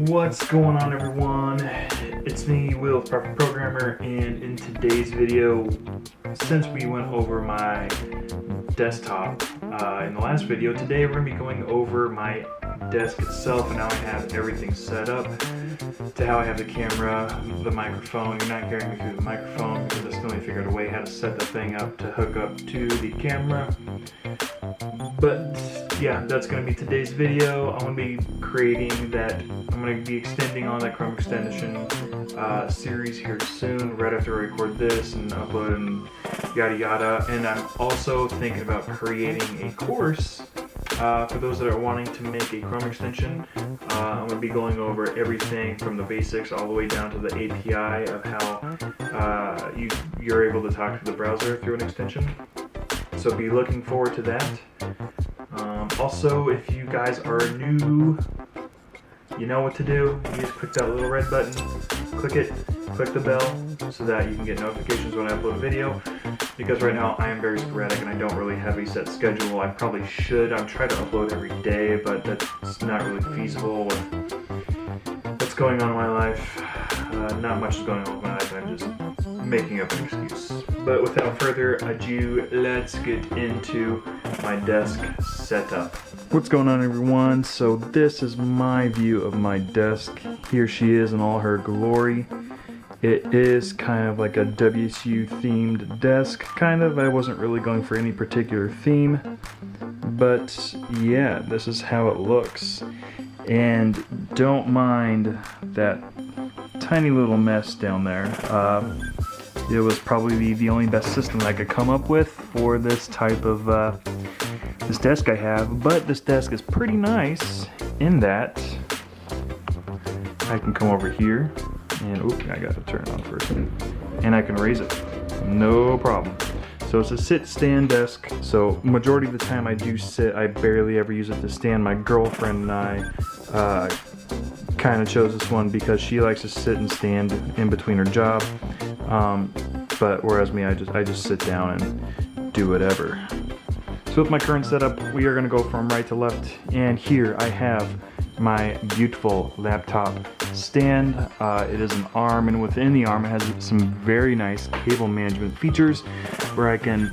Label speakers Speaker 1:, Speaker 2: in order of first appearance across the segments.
Speaker 1: What's going on, everyone? It's me, Will, Proper Programmer, and in today's video, since we went over my desktop in the last video, today we're going to be going over my desk itself and how I have everything set up, to how I have the camera, the microphone. You're not hearing me through the microphone because I still need to figure out a way how to set the thing up to hook up to the camera. But yeah, that's going to be today's video. I'm going to be creating that, I'm going to be extending on that Chrome extension series here soon, right after I record this and upload and yada yada. And I'm also thinking about creating a course for those that are wanting to make a Chrome extension. I'm going to be going over everything from the basics all the way down to the API of how you're able to talk to the browser through an extension. So be looking forward to that. Also, if you guys are new, you know what to do. You just click that little red button, click it, click the bell, so that you can get notifications when I upload a video. Because right now I am very sporadic and I don't really have a set schedule. I probably should. I'm trying to upload every day, but that's not really feasible with what's going on in my life. Not much is going on with my life, and I'm just making up an excuse. But without further ado, let's get into my desk setup. What's going on, everyone? So this is my view of my desk. Here she is in all her glory. It is kind of like a WSU themed desk, kind of. I wasn't really going for any particular theme, but yeah, this is how it looks. And don't mind that tiny little mess down there. It was probably the only best system I could come up with for this type of this desk I have, but this desk is pretty nice in that I can come over here and I got to turn it on first, and I can raise it, no problem. So it's a sit-stand desk, so majority of the time I do sit. I barely ever use it to stand. My girlfriend and I kind of chose this one because she likes to sit and stand in between her job, but whereas me, I just sit down and do whatever. So with my current setup, we are going to go from right to left, and here I have my beautiful laptop stand. It is an ARM, and within the ARM it has some very nice cable management features where I can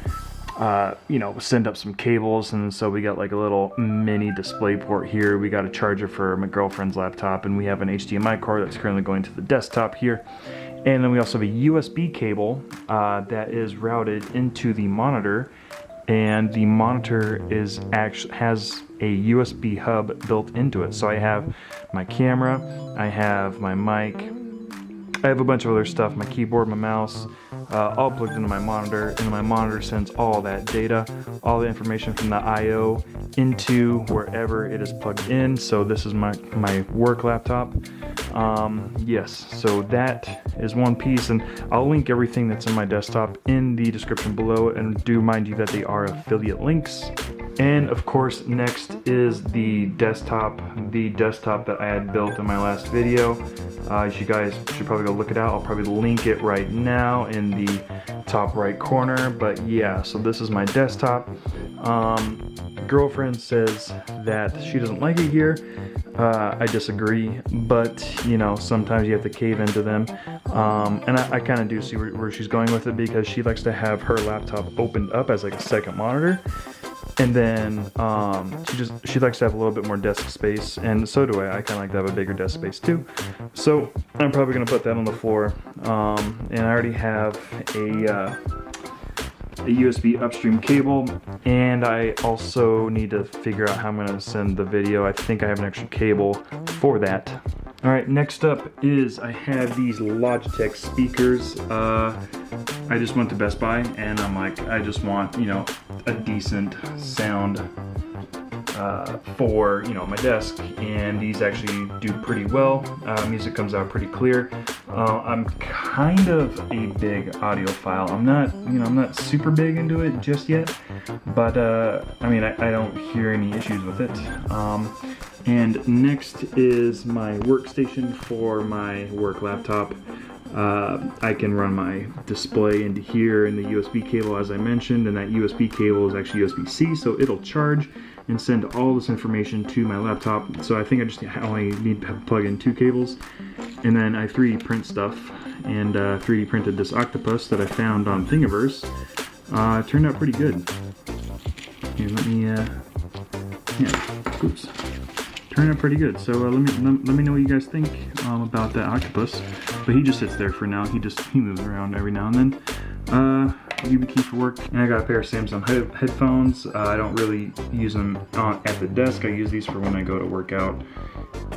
Speaker 1: send up some cables. And so we got like a little mini display port here. We got a charger for my girlfriend's laptop, and we have an HDMI cord that's currently going to the desktop here. And then we also have a USB cable that is routed into the monitor, and the monitor has a USB hub built into it. So I have my camera, I have my mic, I have a bunch of other stuff, my keyboard, my mouse, all plugged into my monitor, and my monitor sends all that data, all the information from the I/O into wherever it is plugged in. So this is my work laptop. Yes, so that is one piece, and I'll link everything that's in my desktop in the description below, and do mind you that they are affiliate links. And of course, next is the desktop that I had built in my last video. You guys should probably go look it out. I'll probably link it right now in the top right corner. But yeah, so this is my desktop. Girlfriend says that she doesn't like it here. I disagree, but sometimes you have to cave into them. And I kind of do see where she's going with it, because she likes to have her laptop opened up as like a second monitor. And then she likes to have a little bit more desk space, and so do I. I kind of like to have a bigger desk space too. So I'm probably going to put that on the floor. And I already have a USB upstream cable, and I also need to figure out how I'm going to send the video. I think I have an extra cable for that. All right, next up is I have these Logitech speakers. I just went to Best Buy and I'm like, I just want, you know, a decent sound for, you know, my desk, and these actually do pretty well. Music comes out pretty clear. I'm kind of a big audiophile. I'm not super big into it just yet, but I mean, I don't hear any issues with it. And next is my workstation for my work laptop. I can run my display into here in the USB cable, as I mentioned, and that USB cable is actually USB-C, so it'll charge and send all this information to my laptop. So I think I just only need to plug in 2 cables, and then I 3D print stuff, and 3D printed this octopus that I found on Thingiverse. It turned out pretty good. Here, let me, oops. Turned out pretty good. So let me know what you guys think about that octopus. But he just sits there for now. He moves around every now and then. YubiKey for work. And I got a pair of Samsung headphones. I don't really use them at the desk. I use these for when I go to work out.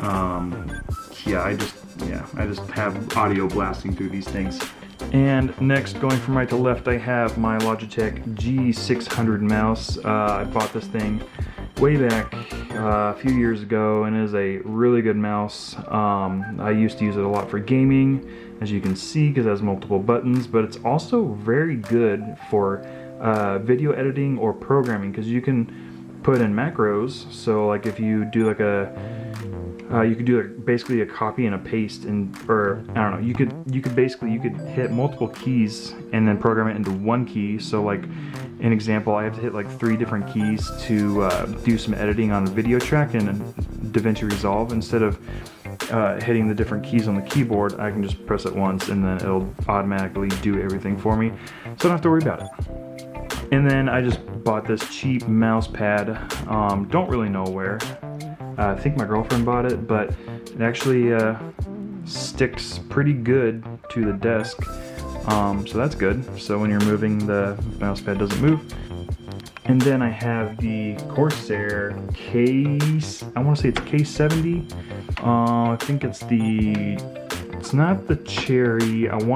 Speaker 1: I just have audio blasting through these things. And next, going from right to left, I have my Logitech G600 mouse. I bought this thing way back a few years ago, and it is a really good mouse. I used to use it a lot for gaming, as you can see, because it has multiple buttons, but it's also very good for video editing or programming, because you can put in macros. So like if you do like you could do basically a copy and a paste, or I don't know, you could hit multiple keys and then program it into one key. So like an example, I have to hit like 3 different keys to do some editing on a video track in DaVinci Resolve. Instead of hitting the different keys on the keyboard, I can just press it once and then it'll automatically do everything for me, so I don't have to worry about it. And then I just bought this cheap mouse pad. Don't really know where. I think my girlfriend bought it, but it actually sticks pretty good to the desk. So that's good. So when you're moving, the mouse pad doesn't move. And then I have the Corsair I want to say it's K70. I think it's not the Cherry. I'm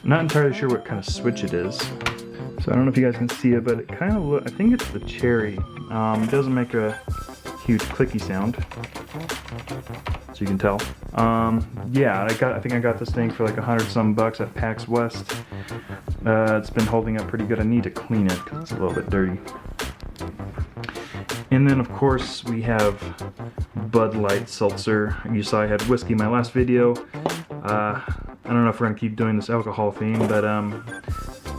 Speaker 1: not entirely sure what kind of switch it is. So I don't know if you guys can see it, but it kind of I think it's the Cherry. It doesn't make a huge clicky sound, so you can tell. Yeah, I think I got this thing for like $100-some at PAX West. It's been holding up pretty good. I need to clean it because it's a little bit dirty. And then of course we have Bud Light Seltzer. You saw I had whiskey in my last video. I don't know if we're gonna keep doing this alcohol theme, but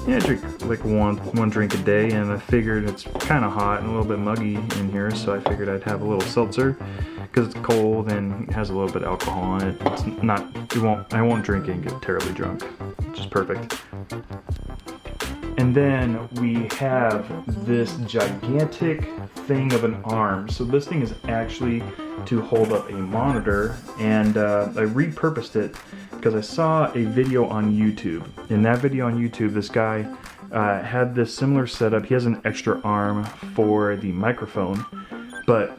Speaker 1: yeah, I drink like one drink a day, and I figured it's kind of hot and a little bit muggy in here, so I figured I'd have a little seltzer because it's cold and it has a little bit of alcohol in it. I won't drink it and get terribly drunk, which is perfect. And then we have this gigantic thing of an arm. So this thing is actually to hold up a monitor, and I repurposed it because I saw a video on YouTube. In that video on YouTube, this guy had this similar setup. He has an extra arm for the microphone, but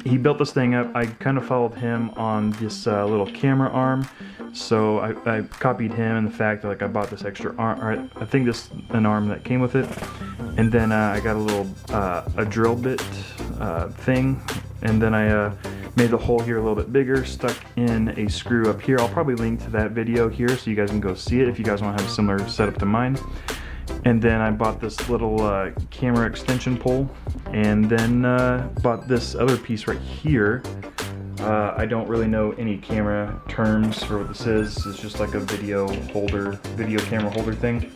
Speaker 1: he built this thing up. I kind of followed him on this little camera arm. So I copied him and the fact that like I bought this extra arm, or I think this an arm that came with it, and then I got a little a drill bit thing, and then I made the hole here a little bit bigger, stuck in a screw up here. I'll probably link to that video here so you guys can go see it if you guys want to have a similar setup to mine. And then I bought this little camera extension pole, and then bought this other piece right here. I don't really know any camera terms for what this is. It's just like a video camera holder thing.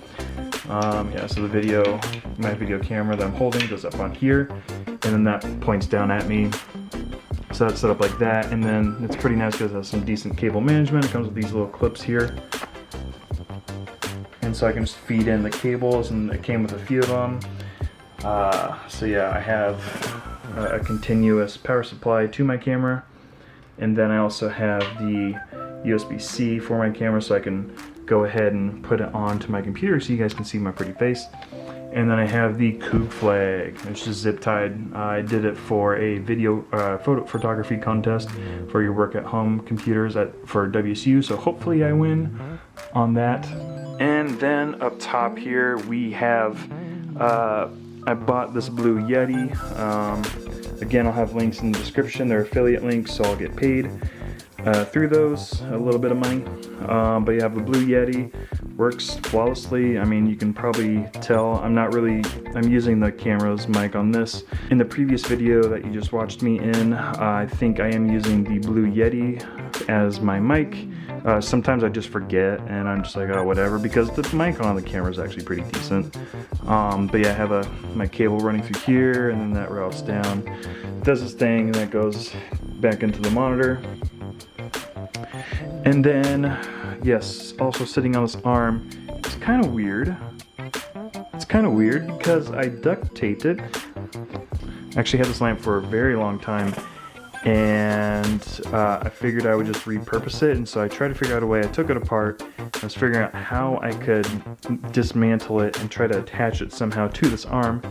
Speaker 1: Yeah, so my video camera that I'm holding goes up on here, and then that points down at me. So that's set up like that, and then it's pretty nice because it has some decent cable management. It comes with these little clips here. And so I can just feed in the cables, and it came with a few of them. So yeah, I have a continuous power supply to my camera, and then I also have the USB-C for my camera, so I can go ahead and put it onto my computer so you guys can see my pretty face. And then I have the Coug flag. It's just zip tied. I did it for a video photo photography contest for your work at home computers for WSU. So hopefully I win on that. And then up top here we have I bought this blue Yeti. Again, I'll have links in the description. They're affiliate links, so I'll get paid through those, a little bit of money. But you have the blue Yeti, works flawlessly. I mean, you can probably tell I'm using the camera's mic on this. In the previous video that you just watched me in, I think I am using the blue Yeti as my mic. Sometimes I just forget and I'm just like, oh, whatever, because the mic on the camera is actually pretty decent. But yeah, I have my cable running through here, and then that routes down, does this thing, and that goes back into the monitor. And then, yes, also sitting on this arm, it's kind of weird. It's kind of weird because I duct taped it. I actually had this lamp for a very long time, and I figured I would just repurpose it, and so I tried to figure out a way. I took it apart. I was figuring out how I could dismantle it and try to attach it somehow to this arm.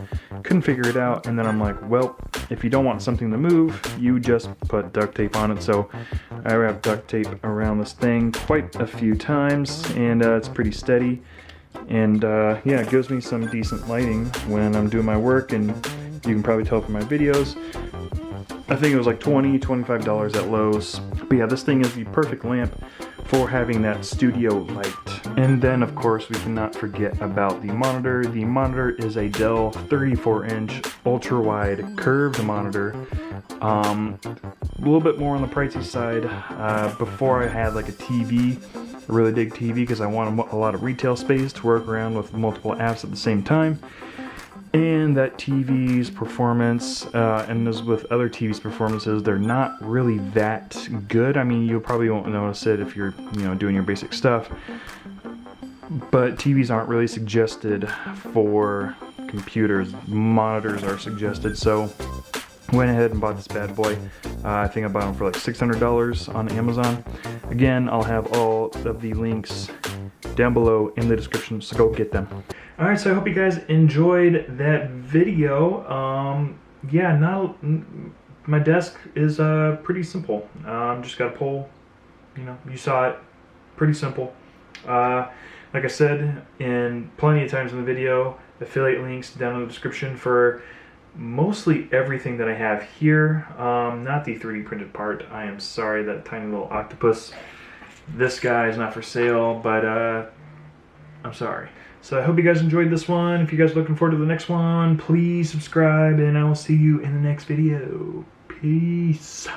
Speaker 1: Couldn't figure it out, and then I'm like, well, if you don't want something to move, you just put duct tape on it. So I wrapped duct tape around this thing quite a few times, and it's pretty steady. And yeah, it gives me some decent lighting when I'm doing my work, and you can probably tell from my videos. I think it was like $20, $25 at Lowe's. But yeah, this thing is the perfect lamp for having that studio light. And then of course we cannot forget about the monitor. The monitor is a Dell 34-inch ultra-wide curved monitor. A little bit more on the pricey side. Before I had like a TV, a really big TV, because I wanted a lot of retail space to work around with multiple apps at the same time. And that TV's performance, and as with other TV's performances, they're not really that good. I mean, you probably won't notice it if you're, doing your basic stuff. But TVs aren't really suggested for computers. Monitors are suggested. So went ahead and bought this bad boy. I think I bought them for like $600 on Amazon. Again, I'll have all of the links down below in the description, so go get them. Alright, so I hope you guys enjoyed that video. Yeah, my desk is pretty simple. Just got a pole, you saw it, pretty simple. Like I said, in plenty of times in the video, affiliate links down in the description for mostly everything that I have here. Not the 3D printed part. I am sorry, that tiny little octopus. This guy is not for sale, but I'm sorry. So I hope you guys enjoyed this one. If you guys are looking forward to the next one, please subscribe, and I will see you in the next video. Peace.